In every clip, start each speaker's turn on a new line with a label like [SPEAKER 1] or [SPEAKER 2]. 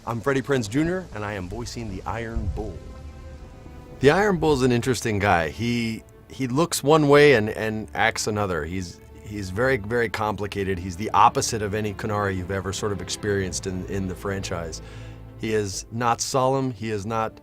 [SPEAKER 1] I'm Freddie Prinze Jr., and I am voicing the Iron Bull. The Iron Bull's an interesting guy. He looks one way and acts another. He's very, very complicated. He's the opposite of any Qunari you've ever sort of experienced in the franchise. He is not solemn, he is not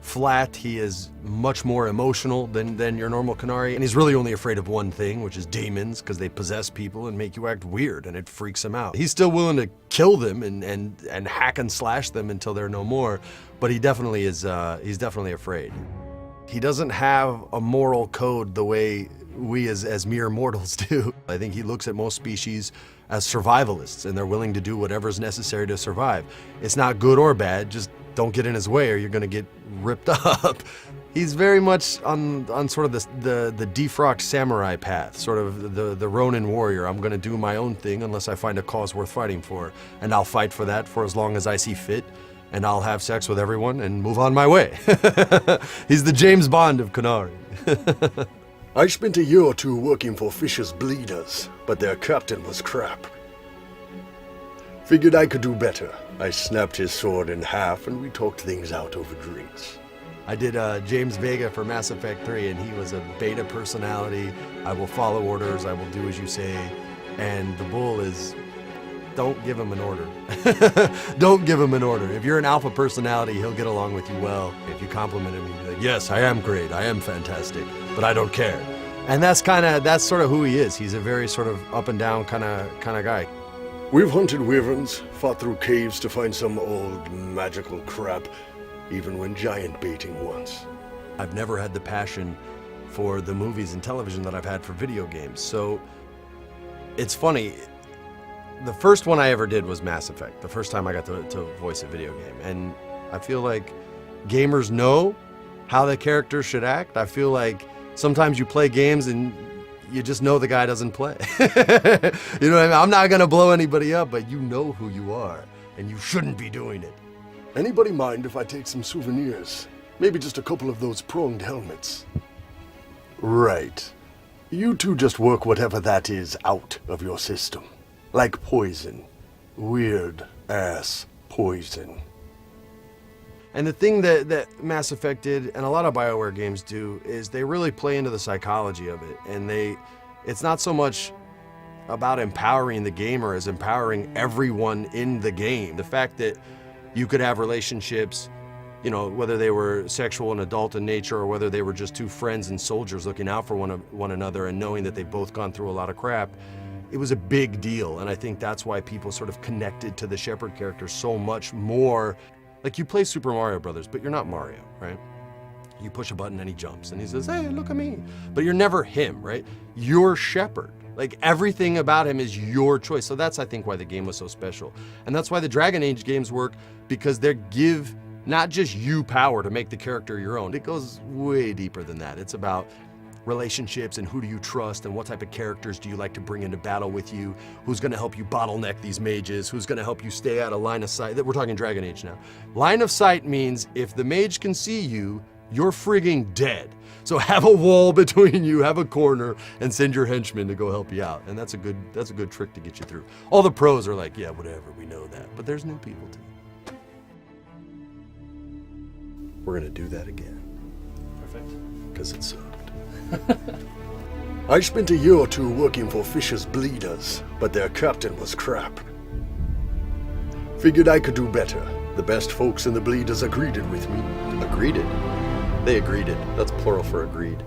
[SPEAKER 1] flat, he is much more emotional than your normal Qunari, and he's really only afraid of one thing, which is demons, because they possess people and make you act weird, and it freaks him out. He's still willing to kill them and hack and slash them until they're no more, but he definitely is, he's definitely afraid. He doesn't have a moral code the way we as mere mortals do. I think he looks at most species as survivalists, and they're willing to do whatever's necessary to survive. It's not good or bad, just don't get in his way or you're gonna get ripped up. He's very much on sort of the defrocked samurai path, sort of the Ronin warrior. I'm gonna do my own thing unless I find a cause worth fighting for, and I'll fight for that for as long as I see fit, and I'll have sex with everyone and move on my way. He's the James Bond of Qunari.
[SPEAKER 2] I spent a year or two working for Fisher's Bleeders, but their captain was crap. Figured I could do better. I snapped his sword in half and we talked things out over drinks.
[SPEAKER 1] I did James Vega for Mass Effect 3, and he was a beta personality. I will follow orders, I will do as you say, and the Bull is, don't give him an order. Don't give him an order. If you're an alpha personality, he'll get along with you well. If you compliment him, he'll be like, yes, I am great, I am fantastic, but I don't care. And that's sort of who he is. He's a very sort of up and down kind of guy.
[SPEAKER 2] We've hunted wyverns, fought through caves to find some old magical crap, even went giant baiting once.
[SPEAKER 1] I've never had the passion for the movies and television that I've had for video games. So it's funny, the first one I ever did was Mass Effect, the first time I got to voice a video game. And I feel like gamers know how the characters should act. I feel like sometimes you play games and you just know the guy doesn't play. You know what I mean? I'm not gonna blow anybody up, but you know who you are, and you shouldn't be doing it.
[SPEAKER 2] Anybody mind if I take some souvenirs? Maybe just a couple of those pronged helmets. Right. You two just work whatever that is out of your system. Like poison. Weird ass poison.
[SPEAKER 1] And the thing that Mass Effect did, and a lot of BioWare games do, is they really play into the psychology of it. And it's not so much about empowering the gamer as empowering everyone in the game. The fact that you could have relationships, you know, whether they were sexual and adult in nature, or whether they were just two friends and soldiers looking out for one another and knowing that they've both gone through a lot of crap, it was a big deal. And I think that's why people sort of connected to the Shepard character so much more. Like, you play Super Mario Brothers, but you're not Mario, right? You push a button and he jumps and he says, hey, look at me. But you're never him, right? You're Shepard. Like, everything about him is your choice. So that's, I think, why the game was so special. And that's why the Dragon Age games work, because they give not just you power to make the character your own. It goes way deeper than that. It's about relationships and who do you trust and what type of characters do you like to bring into battle with you, who's gonna help you bottleneck these mages, who's gonna help you stay out of line of sight. We're talking Dragon Age now. Line of sight means if the mage can see you, you're frigging dead. So have a wall between you, have a corner, and send your henchmen to go help you out. And that's a good trick to get you through. All the pros are like, yeah, whatever, we know that. But there's new people too. We're gonna do that again.
[SPEAKER 3] Perfect.
[SPEAKER 1] Because it sucked.
[SPEAKER 2] I spent a year or two working for Fisher's Bleeders, but their captain was crap. Figured I could do better. The best folks in the Bleeders agreed with me.
[SPEAKER 1] Agreed it? They agreed it. That's plural for agreed.